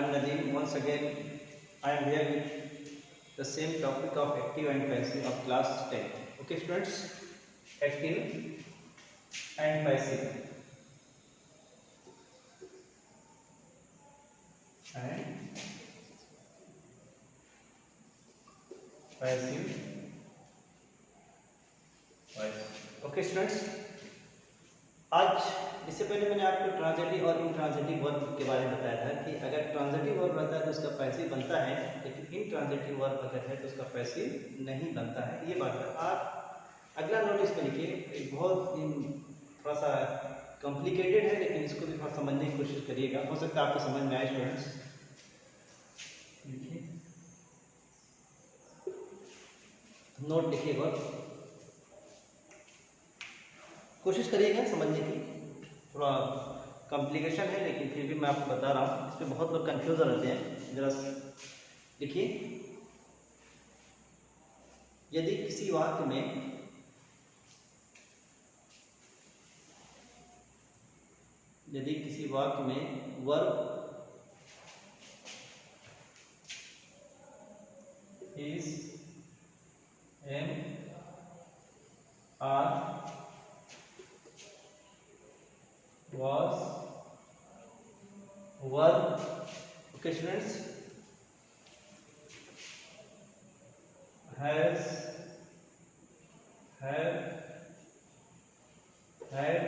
am Nadeem. Once again, I am here with the same topic of active and passive of class 10. Okay, students, active and passive and passive voice. Okay, students, आज इससे पहले मैंने आपको transitive और intransitive verb के बारे में बताया था कि अगर ट्रांजिटिव वर्ब रहता है तो उसका पैसिव बनता है, लेकिन इंट्रांजिटिव वर्ब अगर है तो उसका पैसिव नहीं बनता है। ये बात है। आप अगला नोटिस में लिखिए, एक बहुत थोड़ा सा कॉम्प्लिकेटेड है, लेकिन इसको भी थोड़ा समझने की कोशिश करिएगा, हो सकता है आपको समझ में आए। स्टूडेंट्स लिखिए, नोट लिखिएगा, कोशिश करिएगा समझने की। थोड़ा कॉम्प्लिकेशन है, लेकिन फिर भी मैं आपको बता रहा हूँ, इस पर बहुत लोग कंफ्यूज रहते हैं। जरा देखिए, यदि किसी वाक्य में verb is am are was were, okay students, has have had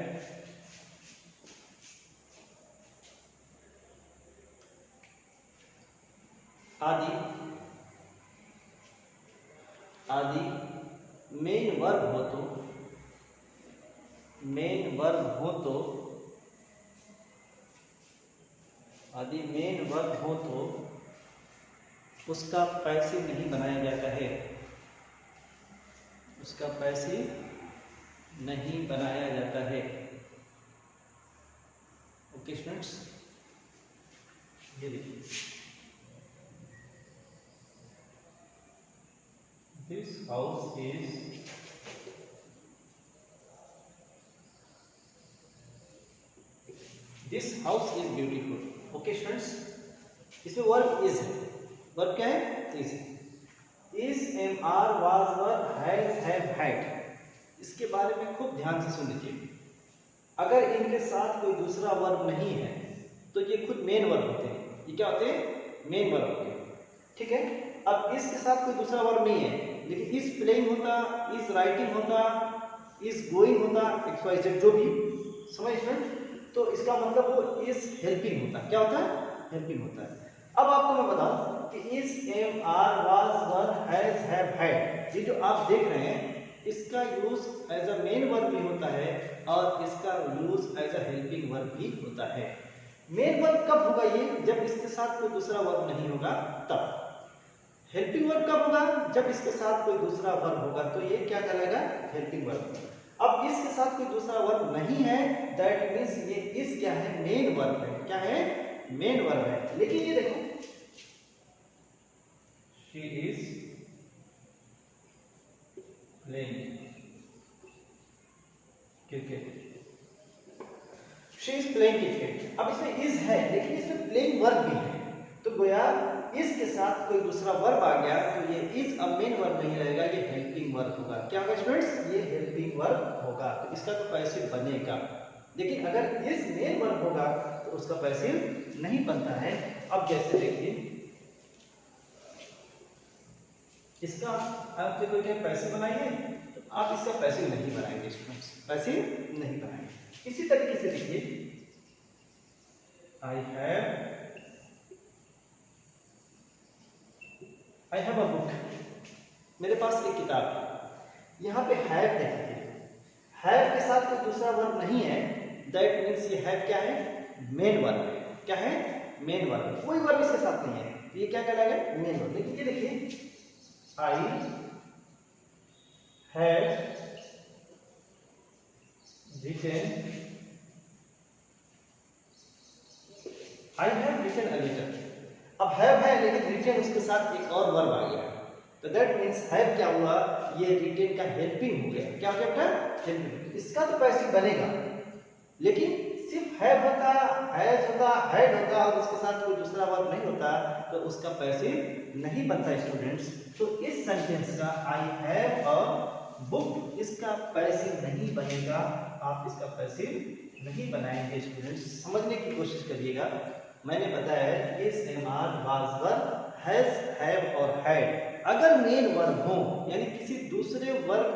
आदि मेन वर्ब हो तो उसका पैसिव नहीं बनाया जाता है, उसका पैसिव नहीं बनाया जाता है। ओके स्टूडेंट्स, ये देखिए, This house is beautiful. Okay students, इसमें वर्ब इज है। वर्ब क्या है? Is. Is, am, are, was, were, has, have, had. इसके बारे में खूब ध्यान से सुन लीजिए। अगर इनके साथ कोई दूसरा वर्ब नहीं है तो ये खुद मेन वर्ब होते हैं। ये क्या होते हैं? मेन वर्ब होते हैं। ठीक है। अब इसके साथ कोई दूसरा वर्ब नहीं है, लेकिन इज प्लेइंग होता, इज राइटिंग होता, इज गोइंग होता, एक्स वाई जेड जो भी, समझ में, तो इसका मतलब वो इज हेल्पिंग होता है। क्या होता है? हेल्पिंग होता है। अब आपको मैं बताऊं कि is, am, are, was, were, has, have, had, ये जो आप देख रहे हैं, इसका use as a main verb भी होता है और इसका use as a helping verb भी होता है। मेन वर्ब कब होगा? ये जब इसके साथ कोई दूसरा वर्ब नहीं होगा तब। हेल्पिंग वर्ब कब होगा? जब इसके साथ कोई दूसरा वर्ब होगा, तो ये क्या कहलाएगा? Helping verb. अब इसके साथ कोई दूसरा वर्ब नहीं है, दैट मींस ये इस क्या है? मेन वर्ब है। क्या है? मेन वर्ब है। लेकिन ये देखो, she is playing cricket. She is playing cricket. अब इसमें इज है, लेकिन इसमें प्लेइंग वर्ब भी है, तो गोया इसके साथ कोई दूसरा वर्ब आ गया तो ये इज अब मेन वर्ब नहीं रहेगा, ये हेल्पिंग वर्ब होगा। क्या होगा स्टूडेंट्स? ये हेल्पिंग वर्ब होगा, तो इसका तो पैसिव बनेगा। लेकिन अगर इज मेन वर्ब होगा तो उसका पैसिव नहीं बनता है। अब जैसे देखिए, इसका आप देखो क्या पैसिव बनाइए, तो आप इसका पैसिव नहीं बनाएंगे स्टूडेंट्स, पैसिव नहीं बनाएंगे। इसी तरीके से देखिए, आई हैव अ बुक, मेरे पास एक किताब है। यहाँ पे हैव देखिए, हैव के साथ कोई दूसरा वर्ब नहीं है, दैट मीन्स ये हैव क्या है? मेन वर्ब है। क्या है? Main verb. कोई वर्ब इसके साथ नहीं है, तो ये क्या कहलाएगा? Main verb. लेकिन ये देखिए, I have written a letter. अब हैव है, लेकिन रिटेन उसके साथ एक और वर्ब आ गया, तो दैट मींस हैव क्या हुआ? ये रिटेन का हेल्पिंग हो गया। क्या हो गया बेटा? हेल्पिंग। इसका तो पैसिव बनेगा, लेकिन सिर्फ हैव होता, हैज होता, हैड होता और उसके साथ कोई दूसरा वर्ब नहीं होता तो उसका पैसिव नहीं बनता स्टूडेंट्स। तो इस सेंटेंस का आई हैव अ बुक, इसका पैसिव नहीं बनेगा, आप इसका पैसिव नहीं बनाएंगे स्टूडेंट्स, समझने की कोशिश करिएगा। मैंने बताया है is am are was verb has have और हैड अगर मेन वर्ब हो यानी किसी दूसरे वर्ब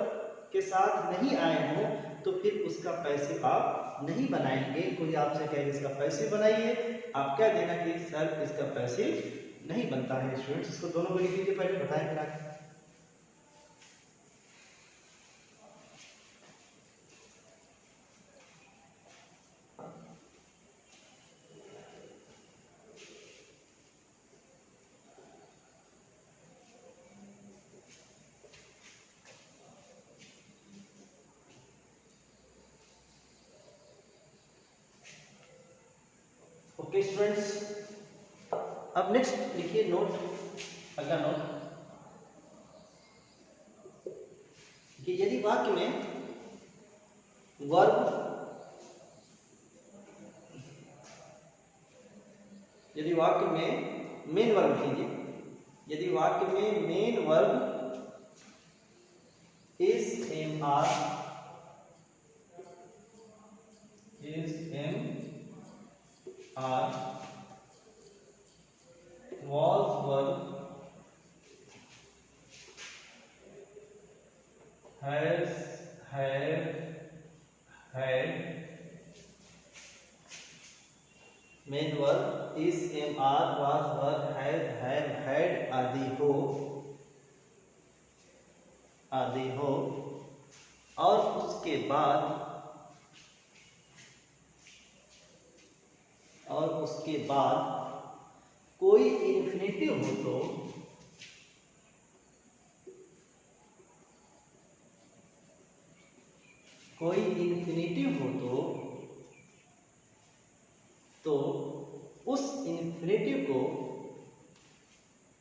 के साथ नहीं आए हो तो फिर उसका पैसिव आप नहीं बनाएंगे। कोई आपसे कहे इसका पैसिव बनाइए, आप क्या देना कि सर इसका पैसिव नहीं बनता है स्टूडेंट्स। इसको दोनों को लिख लीजिए, पहले बताएं फिर आगे। ओके स्टूडेंट्स, अब नेक्स्ट लिखिए नोट, अगला नोट कि यदि वाक्य में वर्ब, यदि वाक्य में मेन वर्ब लीजिए, यदि वाक्य में main verb is am are was verb has have had main verb is am are was verb have had आदि हो और उसके बाद कोई इन्फिनेटिव हो तो उस इन्फिनेटिव को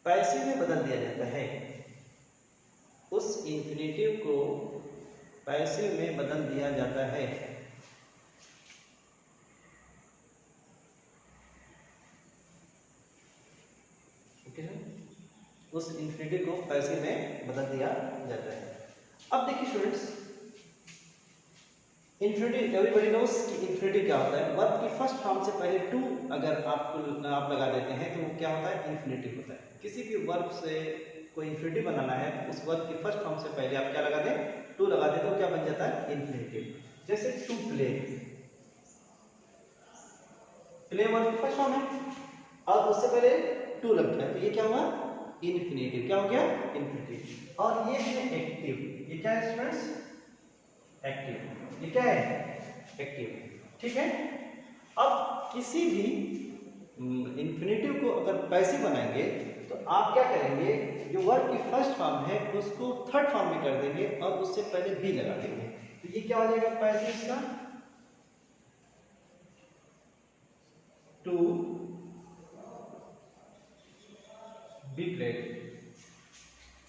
पैसिव में बदल दिया जाता है, उस इन्फिनेटिव को पैसिव में बदल दिया जाता है। उस इन्फिनेटिव को पैसिव में बदल दिया जाता है। अब देखिए स्टूडेंट्स, इन्फिनेटिव एवरीबॉडी नोस कि इन्फिनेटिव क्या होता है। वर्ब की फर्स्ट फॉर्म से पहले टू अगर आप लगा देते हैं तो वो क्या होता है, इन्फिनेटिव होता है। किसी भी वर्ब से कोई इन्फिनेटिव बनाना है उस वर्ब की फर्स्ट फॉर्म से पहले आप क्या लगा दें, टू लगा दें तो क्या बन जाता है, इन्फिनेटिव। जैसे टू प्ले, प्ले वर्ब की फर्स्ट फॉर्म है और उससे पहले टू लगता है तो ये क्या हुआ, इन्फिनेटिव। क्या हो गया, इन्फिनेटिव। और ये है एक्टिव, ये क्या है स्टूडेंट्स, एक्टिव। ये क्या है, एक्टिव। ठीक है। अब किसी भी इन्फिनेटिव को अगर पैसिव बनाएंगे तो आप क्या करेंगे, जो वर्ब की फर्स्ट फॉर्म है उसको थर्ड फॉर्म में कर देंगे और उससे पहले भी लगा देंगे तो ये क्या हो जाएगा पैसिव का, to be played,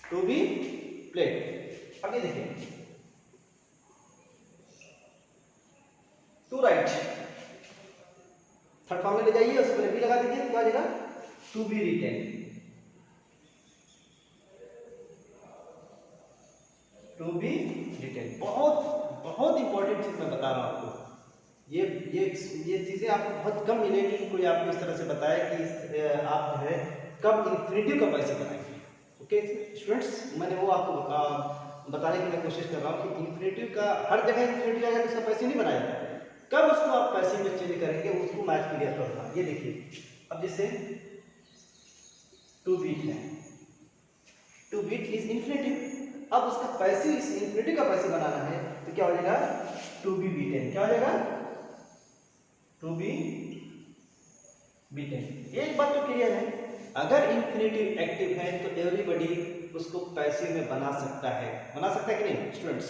to be played. अब ये देखिए टू राइट, थर्ड फॉर्म में ले जाइए उसके पहले भी लगा दीजिए, क्या हो जाएगा, to be written, to be written. बहुत इंपॉर्टेंट चीज मैं बता रहा हूं आपको। ये चीजें आपको बहुत कम मिलेगी, कोई आपको इस तरह से बताए कि आप जो है कब इन्फिनेटिव का पैसे बनाएंगे। ओके स्टूडेंट्स, मैंने वो आपको बताने की मैं कोशिश कर रहा हूँ कि इन्फिनेटिव का हर जगह इन्फिनेटिव आएगा तो उसका पैसे नहीं बनाया जाता, कब उसको आप पैसे में चेंज करेंगे उसको मैच क्लियर करना। ये देखिए अब जैसे टू बीट है, टू बीट इज इन्फिनेटिव, अब उसका पैसिव इस इन्फिनेटिव का पैसिव बनाना है तो क्या हो जाएगा, टू बी बीटेन। क्या हो जाएगा, टू बी बीटेन। एक बात तो क्लियर है, अगर इन्फिनेटिव एक्टिव है तो एवरीबॉडी उसको पैसिव में बना सकता है कि नहीं स्टूडेंट्स।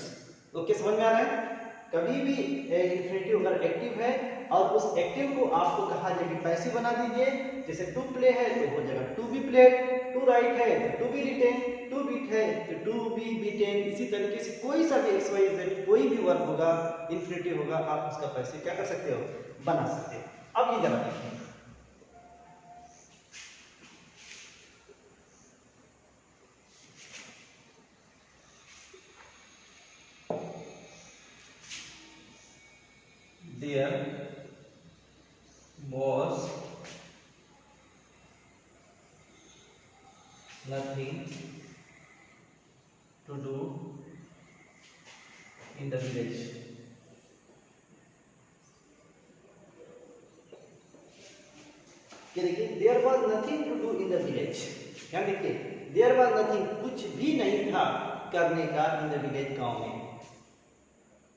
ओके समझ में आ रहा है। कभी भी इन्फिनेटिव अगर एक्टिव है और उस एक्टिव को आपको कहा जाए कि पैसिव बना दीजिए, जैसे टू प्ले है तो हो जाएगा to be played, to write है तो to be written, to beat है तो टू बी बीटेन। इसी तरीके से कोई सा भी एक्स वाई जेड कोई भी वर्ब होगा इन्फिनेटिव होगा, आप उसका पैसिव क्या कर सकते हो, बना सकते हैं। अब ये जरा देखिए, there was nothing to do in the village. ये देखिए, there was nothing to do in the village. यहाँ देखिए, देयर वॉज नथिंग, कुछ भी नहीं था करने का इन द विलेज, गांव में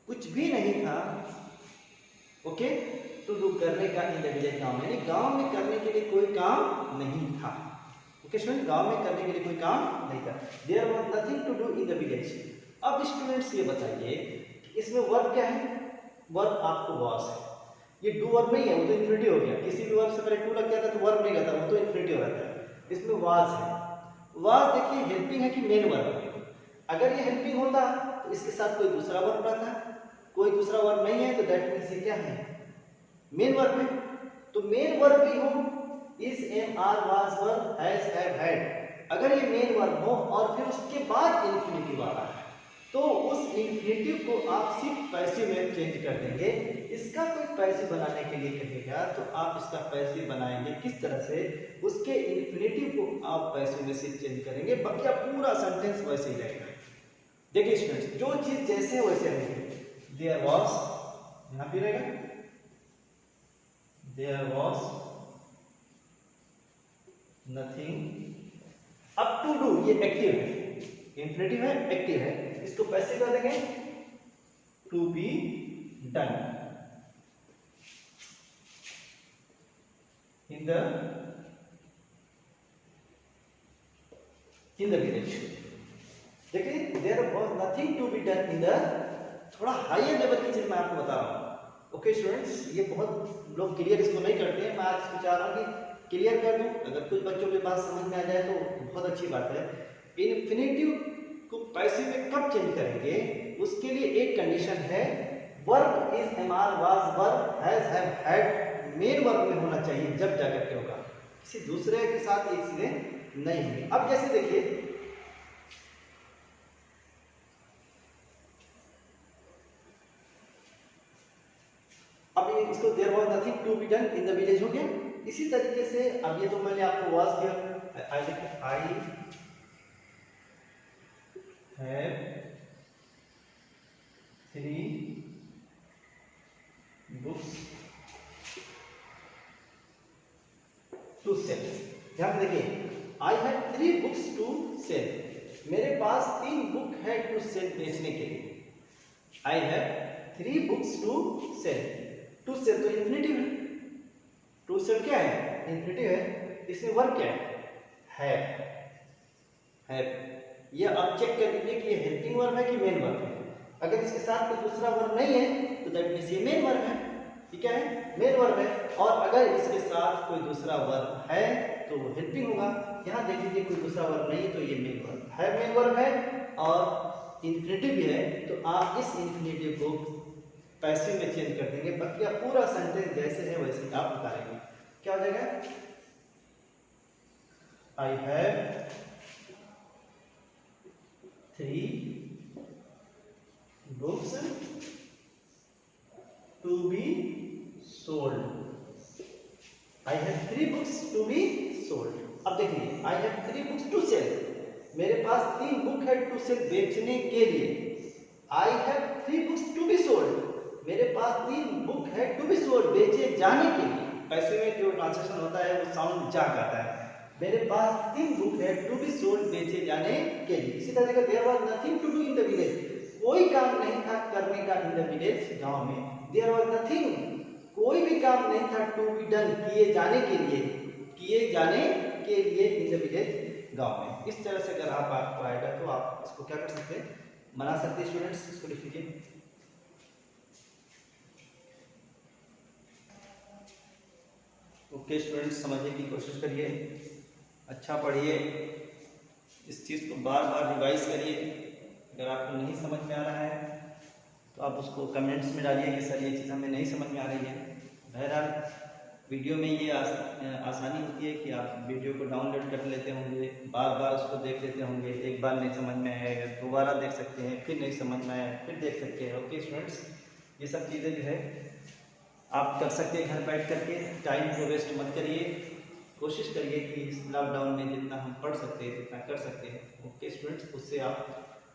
कुछ भी नहीं था, ओके, टू डू करने का इन द विलेज, गांव में, यानी गांव में करने के लिए कोई काम नहीं था। ओके स्टूडेंट, गांव में करने के लिए कोई काम नहीं था। There was nothing to do in the village. अब स्टूडेंट्स ये बताइए, इसमें वर्ब क्या है? वर्ब आपको वॉज है, ये डू वर्ब नहीं है, वो तो इन्फिनिटिव हो गया। किसी भी वर्ब से पहले टू लग जाता तो वर्ब नहीं रहता, वो तो इन्फिनिटिव रहता है। इसमें वाज है। वाज देखिए हेल्पिंग है कि मेन वर्ब है। अगर ये हेल्पिंग होता तो इसके साथ कोई दूसरा वर्ब रहता, कोई दूसरा वर्ब नहीं है तो दैट मींस ये क्या है? मेन वर्ब है। तो मेन वर्ब भी हो, is, am, are, was, were, has, have, had, अगर ये मेन वर्ब हो और फिर उसके बाद इन्फिनिटिव आ रहा है तो उस इन्फिनिटिव को आप सिर्फ पैसिव में चेंज कर देंगे। इसका कोई पैसिव बनाने के लिए कहेगा तो आप इसका पैसिव बनाएंगे किस तरह से? उसके इन्फिनिटिव को आप पैसिव में सिर्फ चेंज करेंगे, बाकी आप पूरा सेंटेंस वैसे ही रहेगा। देखिए स्टूडेंट्स, जो चीज जैसे है वैसे रहेगी। देयर वॉज, यहां पे रहेगा देयर वॉज नथिंग। अब टू डू ये एक्टिव है, इन्फिनिटिव है, एक्टिव है, इसको पैसिव कर देंगे, to be done in the village. देखिए, there was nothing to be done in the, थोड़ा हायर लेवल की चीज मैं आपको बता रहा हूं। ओके स्टूडेंट्स, ये बहुत लोग क्लियर इसको नहीं करते हैं, मैं आज इसको चाह रहा हूं कि क्लियर कर दूं। अगर कुछ बच्चों के पास समझ में आ जाए तो बहुत अच्छी बात है। इन्फिनिटिव को पैसिव में कब चेंज करेंगे, उसके लिए एक कंडीशन है, verb is, am, are, was, were, has, have, had main verb में होना चाहिए, जब जाकर के होगा, किसी दूसरे के साथ एक चीजें नहीं होंगी। अब जैसे देखिए, अब ये इसको there was nothing to be done in the village हो गया। इसी तरीके से अब ये तो मैंने आपको वाज दिया, आई देखिए, I have 3 books to sell. ध्यान देखिए, I have 3 books to sell, मेरे पास 3 बुक है टू सेल, बेचने के लिए। I have 3 books to sell, to sell तो इन्फिनिटिव है, टू सेल क्या है? इन्फिनिटिव है। इसमें वर्ब क्या है? हैव। ये आप चेक कर लीजिए कि ये हेल्पिंग वर्ब है कि मेन वर्ब है। अगर इसके साथ कोई दूसरा वर्ब नहीं है तो दैट मींस ये मेन वर्ब है, ठीक है, मेन वर्ब है। और अगर इसके साथ कोई दूसरा वर्ब है तो वो हेल्पिंग होगा। यहाँ देख लीजिए, कोई दूसरा वर्ब नहीं है तो ये मेन वर्ब है, मेन वर्ब है और इन्फिनिटिव भी है, तो आप इस इन्फिनिटिव को पैसिव में चेंज कर देंगे, बाकी आप पूरा सेंटेंस जैसे है वैसे आप उतारेंगे। क्या हो जाएगा? I have 3 books to be sold. I have 3 books to be sold. अब देखिए, I have 3 books to sell, मेरे पास 3 बुक है टू सेल, बेचने के लिए। I have 3 books to be sold, मेरे पास 3 बुक है टू बी सोल्ड, बेचे जाने के लिए। पैसे में जो ट्रांसलेशन होता है वो साउंड जा आता है। मेरे पास 3 बुक है टू बी सोल्ड, बेचे जाने के लिए। इसी तरह का there was nothing to do in the village, कोई काम नहीं था करने का इन द विलेज, गांव में। देयर वाज नथिंग, कोई भी काम नहीं था टू बी डन, किए जाने के लिए, किए जाने के लिए इन द विलेज, गांव में। इस तरह से अगर आपको आएगा तो आप इसको क्या कर सकते हैं, बना सकते हैं। स्टूडेंट्स, इसको लिख लीजिए। ओके स्टूडेंट्स, समझने की कोशिश करिए, अच्छा पढ़िए, इस चीज़ को बार बार रिवाइज करिए। अगर आपको नहीं समझ में आ रहा है तो आप उसको कमेंट्स में डालिए कि सर ये चीज़ हमें नहीं समझ में आ रही है। बहरहाल वीडियो में ये आसानी होती है कि आप वीडियो को डाउनलोड कर लेते होंगे, बार बार उसको देख लेते होंगे, एक बार नहीं समझ में आया दोबारा देख सकते हैं, फिर नहीं समझ में आया फिर देख सकते हैं। ओके स्टूडेंट्स, ये सब चीज़ें जो है आप कर सकते हैं घर बैठ करके। टाइम को वेस्ट मत करिए, कोशिश करिए कि इस लॉकडाउन में जितना हम पढ़ सकते हैं जितना कर सकते हैं। ओके स्टूडेंट्स, उससे आप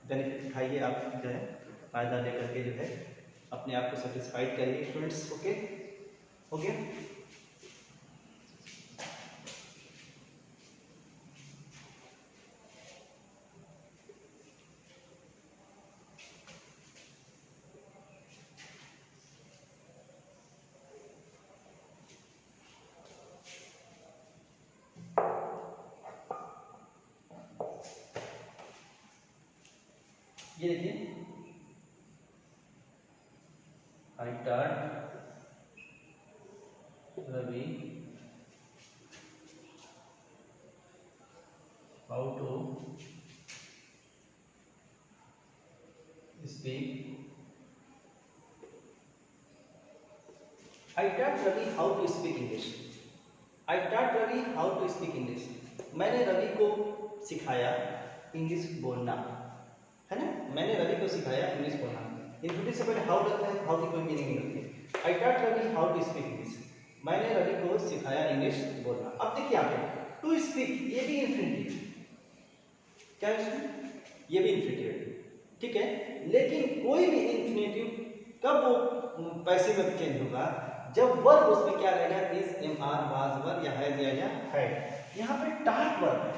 बेनिफिट उठाइए, आप जो है फ़ायदा लेकर के जो है अपने आप को सेटिस्फाइड करिए स्टूडेंट्स। ओके ओके ये देखिए, I taught Ravi how to speak, I taught Ravi how to speak English. I taught Ravi how to speak English, मैंने रवि को सिखाया इंग्लिश बोलना, है ना। मैंने रवि को सिखाया इंग्लिश बोलना। इनफिनिटिव से पहले हाउ लगता है, हाउ की कोई मीनिंग नहीं होती है। I taught Ravi how to speak English, मैंने रवि को सिखाया इंग्लिश बोलना। अब देखिए यहाँ पे टू स्पीक, ये भी इन्फिनिटिव, क्या है इसमें, ये भी इन्फिनिटिव है, ठीक है। लेकिन कोई भी इन्फिनिटिव कब वो पैसे में चेंज होगा, जब वर्ब उसमें क्या रहेगा, इज, एम, आर, वाज, वर या हैज या हैड। यहाँ पे टॉट वर्ब है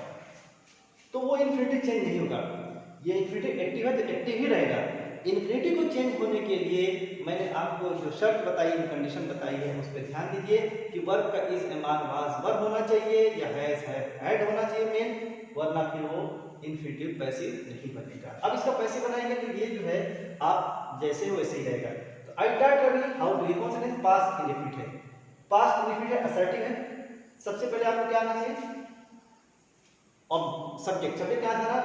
तो वो इन्फिनिटिव चेंज नहीं होगा। ये इन्फिनिटिव एक्टिव है तो एक्टिव ही रहेगा। इन्फिनिटिव को चेंज होने के लिए मैंने आपको जो शर्त बताई, कंडीशन बताई है, उस पर ध्यान दीजिए कि वर्ब का इज, एम, आर, वाज, वर होना चाहिए या हैज, हैड होना चाहिए मेन, वरना फिर वो इन्फिनिटिव पैसिव नहीं बनेगा। अब इसका पैसिव बनाएंगे तो ये जो है आप जैसे हो वैसे ही रहेगा। तो I taught Ravi how to, ये कौन सा है, पास्ट इंडेफिनिट है, पास्ट इंडेफिनिट है, असर्टिव है। सबसे पहले आपको क्या आना चाहिए, और सब्जेक्ट, सब्जेक्ट क्या था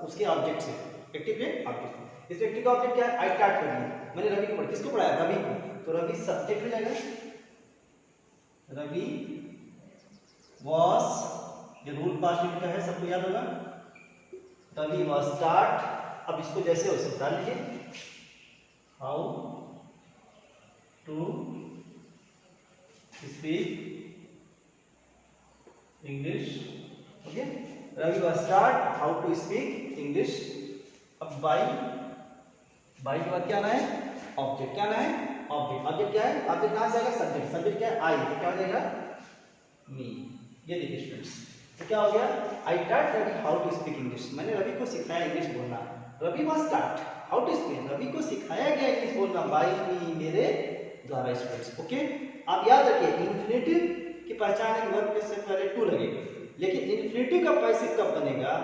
उसके ऑब्जेक्ट से, एक्टिव है ऑब्जेक्ट। इस एक्टिव का ऑब्जेक्ट क्या है, आई टॉट रवि, मैंने रवि को पढ़ा, किसको पढ़ाया, रवि को, तो रवि सब्जेक्ट हो जाएगा। रवि वॉज, ये रूल पास्ट का है, सबको याद होगा, रवि वॉज टॉट। अब इसको जैसे हो सकता डाल लीजिए, how to speak English. Okay, Ravi was taught how to speak English. अब बाई, बाई के बाद क्या आना है, ऑब्जेक्ट, क्या आना है, ऑब्जेक्ट। ऑब्जेक्ट क्या है, ऑब्जेक्ट कहां से आएगा, सब्जेक्ट, सब्जेक्ट क्या है, आई, तो क्या हो जाएगा, मी। ये देखिए स्टूडेंट्स, तो क्या हो गया, I taught Ravi how to speak English, मैंने रवि को सिखाया इंग्लिश बोलना। Ravi was taught how to speak, Ravi को सिखाया गया इंग्लिश बोलना बाई मी, मेरे द्वारा स्टूडेंट्स। ओके, आप याद रखिए इन्फिनिटिव की पहचान एक वर्ब से पहले टू लगेगा, लेकिन इन्फिनिटिव का पैसिव कब बनेगा,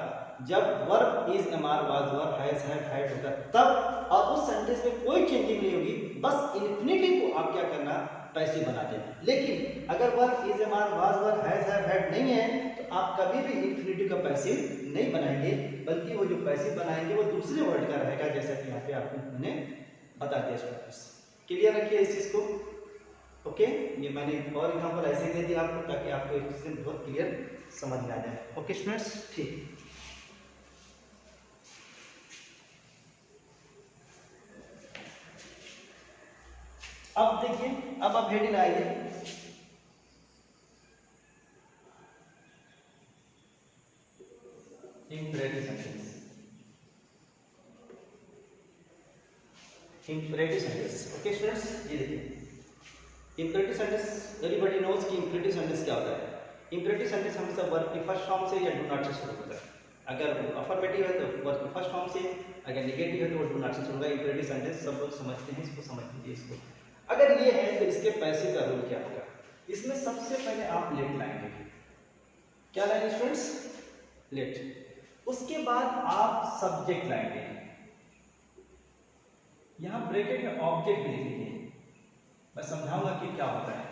जब verb is, am, are, was, were, has, have, had होगा तब। और उस सेंटेंस में कोई चेंजिंग नहीं होगी, बस इन्फिनिटिव को आप क्या करना, पैसिव बना देना। लेकिन अगर verb is, am, are, was, were, has, have, had नहीं है तो आप कभी भी इन्फिनिटिव का पैसिव नहीं बनाएंगे, बल्कि वो जो पैसिव बनाएंगे वो दूसरे वर्ड का रहेगा, जैसा कि यहाँ पे आपको मैंने बता दिया स्टूडेंट्स। क्लियर रखिए इस चीज को। ओके, ये मैंने और एग्जांपल ऐसे ही दे दिया आपको ताकि आपको एक चीज बहुत क्लियर समझ में आ जाए। ओके स्टूडेंट्स, ठीक। अब देखिए, अब आप हेडिंग आइए, imperative sentence, imperative sentence. Okay students, ये देखिए इम्परेटिव सेंटेंस, एवरीबॉडी नोज कि इम्परेटिव सेंटेंस क्या होता है। इम्परेटिव सेंटेंस हमेशा वर्ब की फर्स्ट फॉर्म से या डू नॉट से शुरू होता है। अगर अफर्मेटिव है तो वर्ब की फर्स्ट फॉर्म से, अगर नेगेटिव है तो वो डू नॉट से शुरू होगा। इम्परेटिव सेंटेंस सब लोग समझते हैं, इसको समझ लीजिए इसको। अगर ये है तो इसके पैसिव का रूल क्या होगा, इसमें सबसे पहले आप लेट लाएंगे, क्या लाएंगे स्टूडेंट्स, लेट। उसके बाद आप सब्जेक्ट लाएंगे, यहां ब्रैकेट में ऑब्जेक्ट भी लिख लीजिए, मैं समझाऊंगा कि क्या होता है,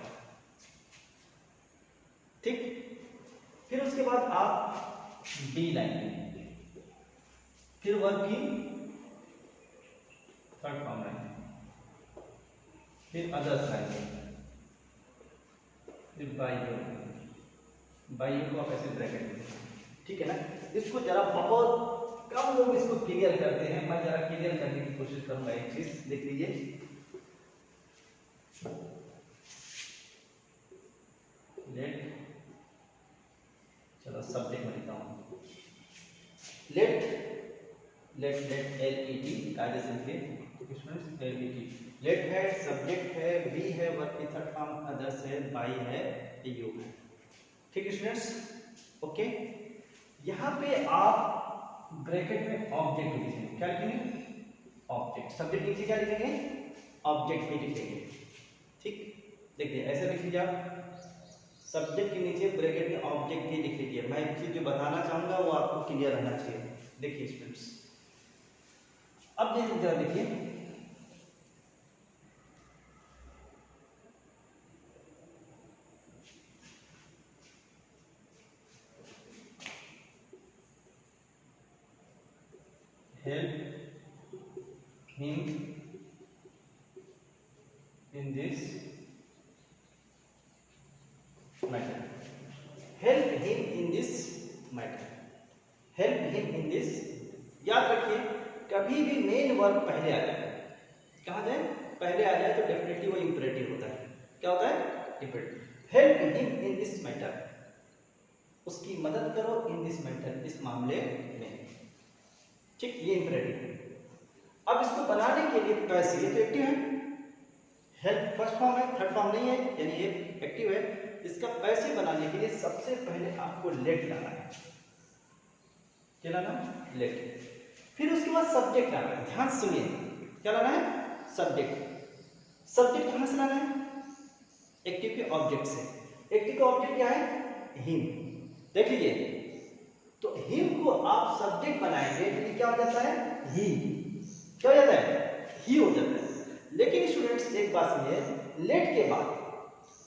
ठीक। फिर उसके बाद आप डी लाएंगे, फिर वर्ब की थर्ड फॉर्म लाएंगे, फिर अदर्स लाएंगे, फिर बाई यू को आप ऐसे ब्रैकेट में, ठीक है ना। इसको जरा बहुत कम लोग इसको क्लियर करते हैं, मैं जरा क्लियर करने की कोशिश करूंगा। एक चीज देख लीजिए, लेट, चलो सब्जेक्ट में लिखता हूं, लेट LET कायदे से लिखिए स्टूडेंट्स, LET लेट है, सब्जेक्ट है, बी है, वर्ब की थर्ड फॉर्म अदर्स है, बाई है, यू है, ठीक है स्टूडेंट्स, ओके। यहाँ पे आप ब्रैकेट में ऑब्जेक्ट लिखेंगे, क्या लिखेंगे, ऑब्जेक्ट। सब्जेक्ट नीचे क्या लिखेंगे, ऑब्जेक्ट भी लिखेंगे, ठीक। देखिए ऐसे लिख लीजिए आप, सब्जेक्ट के नीचे ब्रैकेट में ऑब्जेक्ट भी लिख लीजिए। मैं एक चीज जो बताना चाहूंगा वो आपको क्लियर रहना चाहिए। देखिए स्टूडेंट्स, अब जरा देखिए, help him in this matter, help him in this matter, help him in this। याद रखिए कभी भी मेन वर्ब पहले आ जाए, कहा जाए पहले आ जाए तो डेफिनेटली वो इंपरेटिव होता है। क्या होता है, imperative. Help him in this matter, उसकी मदद करो, इन दिस मैटर, इस मामले में, ठीक, ये इंपरेटिव है। अब इसको बनाने के लिए कैसे, ये तो एक्टिव है, हेल्प फर्स्ट फॉर्म है, थर्ड फॉर्म नहीं है, यानी ये एक्टिव है। इसका पैसे बनाने के लिए सबसे पहले आपको लेट लाना है, क्या लाना है, लेट। फिर उसके बाद सब्जेक्ट लाना है, ध्यान सुनिए, क्या लाना है, सब्जेक्ट। सब्जेक्ट कहां से लाना है, एक्टिव के ऑब्जेक्ट से। एक्टिव का ऑब्जेक्ट क्या है, हिम, देख लीजिए। तो हिम को आप सब्जेक्ट बनाएंगे तो ये क्या हो जाता है, ही, क्या हो जाता है, ही हो जाता है। लेकिन स्टूडेंट्स एक बात सुनिए, लेट के बाद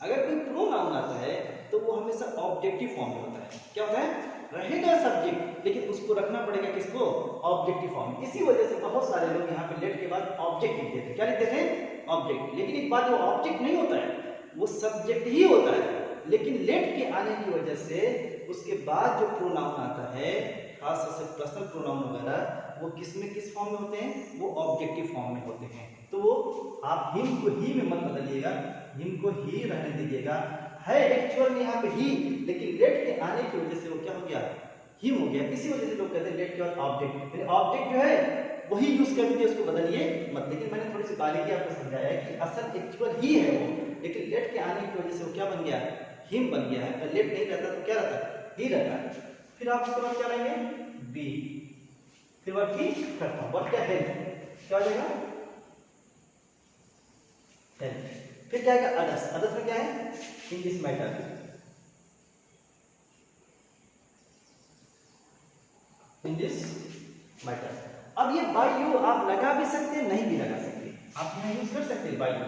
अगर कोई प्रोनाउन आता है तो वो हमेशा ऑब्जेक्टिव फॉर्म में होता है। क्या होता है, रहेगा सब्जेक्ट लेकिन उसको रखना पड़ेगा किसको, ऑब्जेक्टिव फॉर्म। इसी वजह से बहुत सारे लोग यहाँ पे लेट के बाद ऑब्जेक्ट लिखते थे, क्या लिखते थे, ऑब्जेक्ट। लेकिन एक बात, वो ऑब्जेक्ट नहीं होता है, वो सब्जेक्ट ही होता है। लेकिन लेट के आने की वजह से उसके बाद जो प्रोनाउन आता है, खास तौर से पर्सनल प्रोनाउन वगैरह, वो किस में, किस फॉर्म में होते हैं, वो ऑब्जेक्टिव फॉर्म में होते हैं। तो वो आप हिम को ही में मत बदलिएगा, हिम को ही रहने दीजिएगा। है एक्चुअल में यहाँ पे ही, लेकिन लेट के आने की वजह से वो क्या हो गया, हिम हो गया। इसी वजह से लोग कहते हैं लेट के बाद ऑब्जेक्ट, ऑब्जेक्ट जो है वही यूज कर दीजिए, उसको बदलिए मत। लेकिन मैंने थोड़ी सी बारीकी आपको समझाया कि असल एक्चुअल ही है वो, लेकिन लेट के आने की वजह से वो क्या बन गया, हिम बन गया है। अगर लेट नहीं रहता तो क्या रहता, ही रहता है। फिर आप उसके बाद क्या लेंगे, बी, फिर वर्ब की थर्ड फॉर्म, वर्ब क्या है, क्या हो जाएगा, हेल्प। फिर क्या आएगा, अदर्स। अदर्स में क्या है, in this matter, in this matter. अब ये बाय यू आप लगा भी सकते हैं, नहीं भी लगा सकते, आप यहाँ यूज कर सकते हैं बाय यू,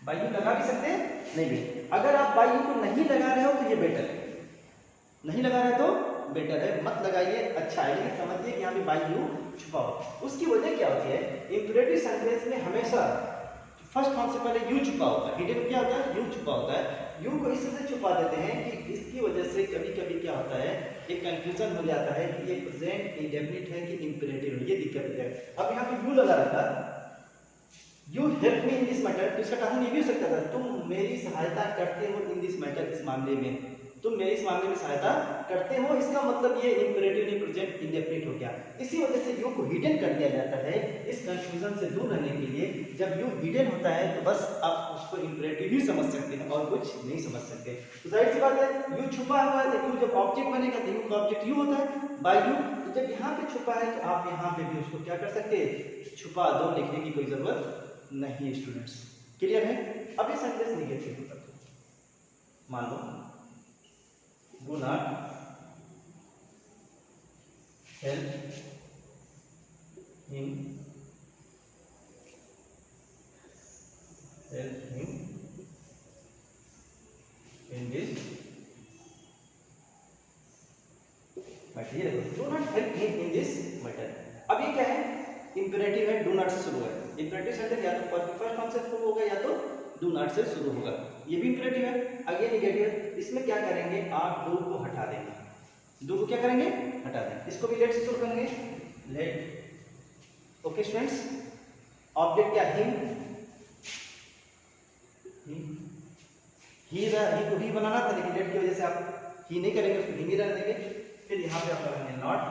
बाय यू लगा भी सकते हैं, नहीं भी। अगर आप बाय यू को नहीं लगा रहे हो तो ये बेटर है, नहीं लगा रहे तो बेटर है, मत लगाइए, अच्छा है। लेकिन समझिए कि यहाँ पे बाय यू छुपा हो। उसकी वजह क्या होती है, इंपरेटिव सेंटेंस में हमेशा फर्स्ट फॉर्म से पहले यू छुपा होता है, हिडन क्या होता है, यू छुपा होता है। यू को इससे छुपा देते हैं कि इसकी वजह से कभी कभी क्या होता है, एक कंफ्यूजन हो जाता है कि ये प्रेजेंट इंडेफिनिट है कि इंपरेटिव है, ये दिक्कत हो जाए। अब यहाँ पे यू लगा रहता, you help me in this matter, तो इसका टाउन ये भी हो सकता था, तुम मेरी सहायता करते हो इन दिस मैटर, इस मामले में तुम मेरे इस मामले में सहायता करते हो। इसका मतलब ये इंपरेटिव नहीं, प्रेजेंट इंडेफिनिट हो गया। इसी वजह से यू को हिडन कर दिया जाता है, इस कंफ्यूजन से दूर रहने के लिए। जब यू हिडन होता है तो बस आप उसको इंपरेटिव ही समझ सकते हैं और कुछ नहीं समझ सकते। तो जाहिर सी बात है, यू छुपा हुआ है, यू जब ऑब्जेक्ट बनेगा तो यू का ऑब्जेक्ट यू होता है, बाय यू। तो जब यहाँ पे छुपा है तो आप यहाँ पे भी उसको क्या कर सकते हैं, छुपा दो, लिखने की कोई जरूरत नहीं है स्टूडेंट्स, क्लियर है। अब ये सेंटेंस निगेटिव होता है, मान लो do not help him in this matter. ये देखो, do not help him in this matter. अब ये क्या है, इंपेरेटिव है, डू नॉट से शुरू है। इंपेरेटिव सेंटेंस या तो फर्स्ट फॉर्म से शुरू होगा या तो डू नॉट से शुरू होगा। ये भी इंपरेटिव है। अगेन निगेटिव है, इसमें क्या करेंगे आप डू को हटा देंगे, डू को क्या करेंगे हटा देंगे, इसको भी लेट से शुरू करेंगे, लेट। ओके स्टूडेंट्स, ऑब्जेक्ट क्या हिम, ही को ही बनाना था, लेकिन लेट की वजह से आप ही नहीं करेंगे, उसको ही रहने देंगे। फिर यहाँ पे आप लगाएंगे नॉट,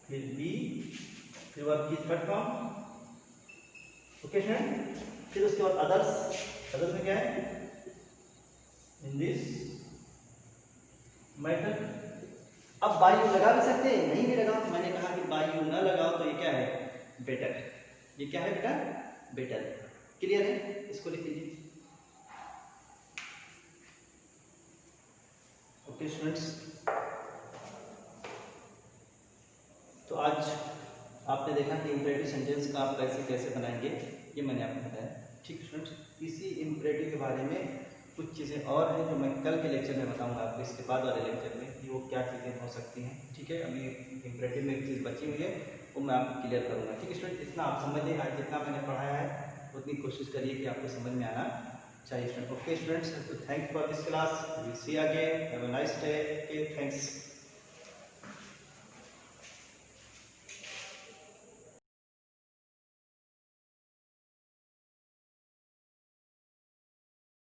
फिर बी, फिर वर्ब की थर्ड फॉर्म। ओके स्टूडेंट, फिर उसके बाद अदर्स, अदर्स में क्या है, इन दिस मैटर। अब बाय यू लगा भी सकते हैं, नहीं भी लगा, मैंने कहा कि बाय यू ना लगाओ, तो ये क्या है बेटर, ये क्या है बेटा बेटर। क्लियर है, इसको लिख लीजिए। ओके स्टूडेंट्स, तो आज आपने देखा कि इंपरेटिव सेंटेंस का आप कैसे कैसे बनाएंगे, ये मैंने आपको बताया। ठीक है स्टूडेंट्स, इसी इंपरेटिव के बारे में कुछ चीज़ें और हैं जो मैं कल के लेक्चर में बताऊंगा आपको, इसके बाद वाले लेक्चर में कि वो क्या चीज़ें हो सकती हैं। ठीक है, अभी इंपरेटिव में एक चीज़ बची हुई है, वो मैं आपको क्लियर करूँगा। ठीक है स्टूडेंट, इतना आप समझिए, आज जितना मैंने पढ़ाया है उतनी कोशिश करिए कि आपको समझ में आना चाहिए स्टूडेंट। ओके स्टूडेंट्स, तो thanks for this class, we see again, have a nice day, okay thanks.